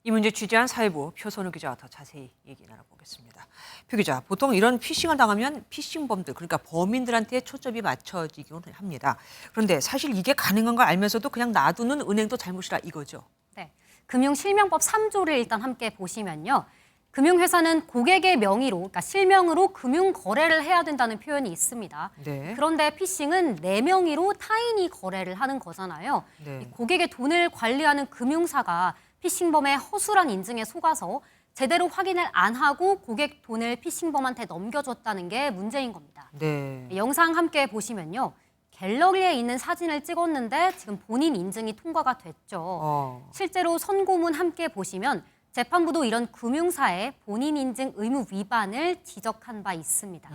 이 문제 취재한 사회부 표선우 기자와 더 자세히 얘기 나눠보겠습니다. 표 기자, 보통 이런 피싱을 당하면 피싱범들, 그러니까 범인들한테 초점이 맞춰지곤 합니다. 그런데 사실 이게 가능한 걸 알면서도 그냥 놔두는 은행도 잘못이라 이거죠. 네, 금융실명법 3조를 일단 함께 보시면요. 금융회사는 고객의 명의로, 그러니까 실명으로 금융 거래를 해야 된다는 표현이 있습니다. 네. 그런데 피싱은 내 명의로 타인이 거래를 하는 거잖아요. 네. 이 고객의 돈을 관리하는 금융사가 피싱범의 허술한 인증에 속아서 제대로 확인을 안 하고 고객 돈을 피싱범한테 넘겨줬다는 게 문제인 겁니다. 네. 영상 함께 보시면요. 갤러리에 있는 사진을 찍었는데 지금 본인 인증이 통과가 됐죠. 실제로 선고문 함께 보시면 재판부도 이런 금융사의 본인 인증 의무 위반을 지적한 바 있습니다.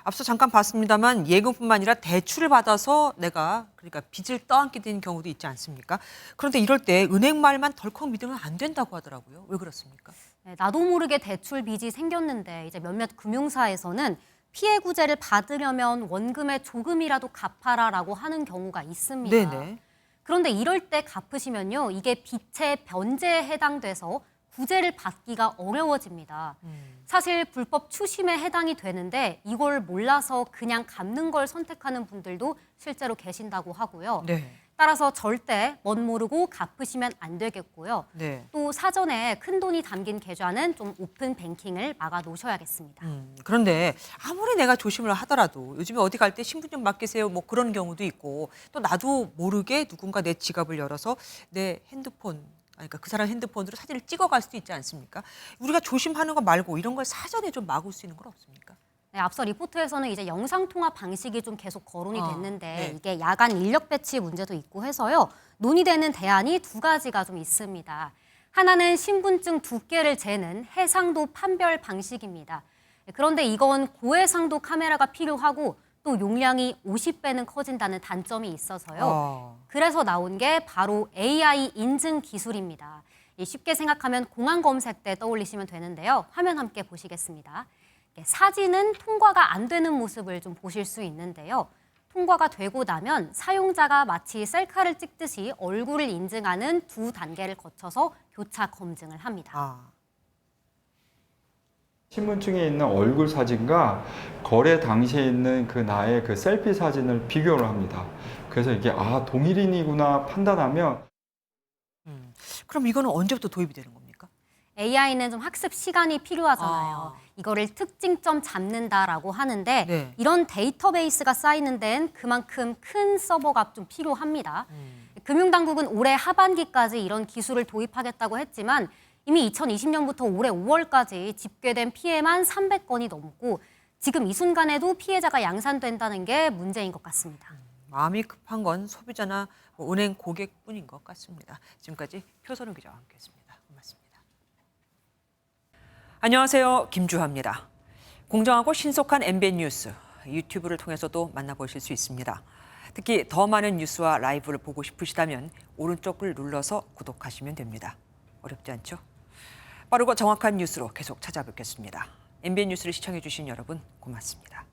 앞서 잠깐 봤습니다만 예금뿐만 아니라 대출을 받아서 내가 그러니까 빚을 떠안게 된 경우도 있지 않습니까? 그런데 이럴 때 은행 말만 덜컥 믿으면 안 된다고 하더라고요. 왜 그렇습니까? 네, 나도 모르게 대출 빚이 생겼는데 이제 몇몇 금융사에서는 피해 구제를 받으려면 원금의 조금이라도 갚아라라고 하는 경우가 있습니다. 네네. 그런데 이럴 때 갚으시면요, 이게 빚의 변제에 해당돼서 구제를 받기가 어려워집니다. 사실 불법 추심에 해당이 되는데 이걸 몰라서 그냥 갚는 걸 선택하는 분들도 실제로 계신다고 하고요. 네. 따라서 절대 멋 모르고 갚으시면 안 되겠고요. 네. 또 사전에 큰 돈이 담긴 계좌는 좀 오픈 뱅킹을 막아 놓으셔야겠습니다. 그런데 아무리 내가 조심을 하더라도 요즘에 어디 갈 때 신분 좀 맡기세요 뭐 그런 경우도 있고 또 나도 모르게 누군가 내 지갑을 열어서 내 핸드폰 그러니까 그 사람 핸드폰으로 사진을 찍어갈 수도 있지 않습니까? 우리가 조심하는 거 말고 이런 걸 사전에 좀 막을 수 있는 건 없습니까? 네, 앞서 리포트에서는 이제 영상통화 방식이 좀 계속 거론이 됐는데 네. 이게 야간 인력 배치 문제도 있고 해서요. 논의되는 대안이 두 가지가 좀 있습니다. 하나는 신분증 두께를 재는 해상도 판별 방식입니다. 그런데 이건 고해상도 카메라가 필요하고 또 용량이 50배는 커진다는 단점이 있어서요. 그래서 나온 게 바로 AI 인증 기술입니다. 쉽게 생각하면 공안 검색 때 떠올리시면 되는데요. 화면 함께 보시겠습니다. 사진은 통과가 안 되는 모습을 좀 보실 수 있는데요. 통과가 되고 나면 사용자가 마치 셀카를 찍듯이 얼굴을 인증하는 두 단계를 거쳐서 교차 검증을 합니다. 신분증에 있는 얼굴 사진과 거래 당시에 있는 그 나의 그 셀피 사진을 비교를 합니다. 그래서 이게 동일인이구나 판단하면 그럼 이거는 언제부터 도입이 되는 겁니까? AI는 좀 학습 시간이 필요하잖아요. 이거를 특징점 잡는다라고 하는데 네. 이런 데이터베이스가 쌓이는 데는 그만큼 큰 서버가 좀 필요합니다. 금융당국은 올해 하반기까지 이런 기술을 도입하겠다고 했지만 이미 2020년부터 올해 5월까지 집계된 피해만 300건이 넘고 지금 이 순간에도 피해자가 양산된다는 게 문제인 것 같습니다. 마음이 급한 건 소비자나 은행 고객뿐인 것 같습니다. 지금까지 표선우 기자와 함께했습니다. 고맙습니다. 안녕하세요. 김주하입니다. 공정하고 신속한 MBN 뉴스 유튜브를 통해서도 만나보실 수 있습니다. 특히 더 많은 뉴스와 라이브를 보고 싶으시다면 오른쪽을 눌러서 구독하시면 됩니다. 어렵지 않죠? 빠르고 정확한 뉴스로 계속 찾아뵙겠습니다. MBN 뉴스를 시청해 주신 여러분 고맙습니다.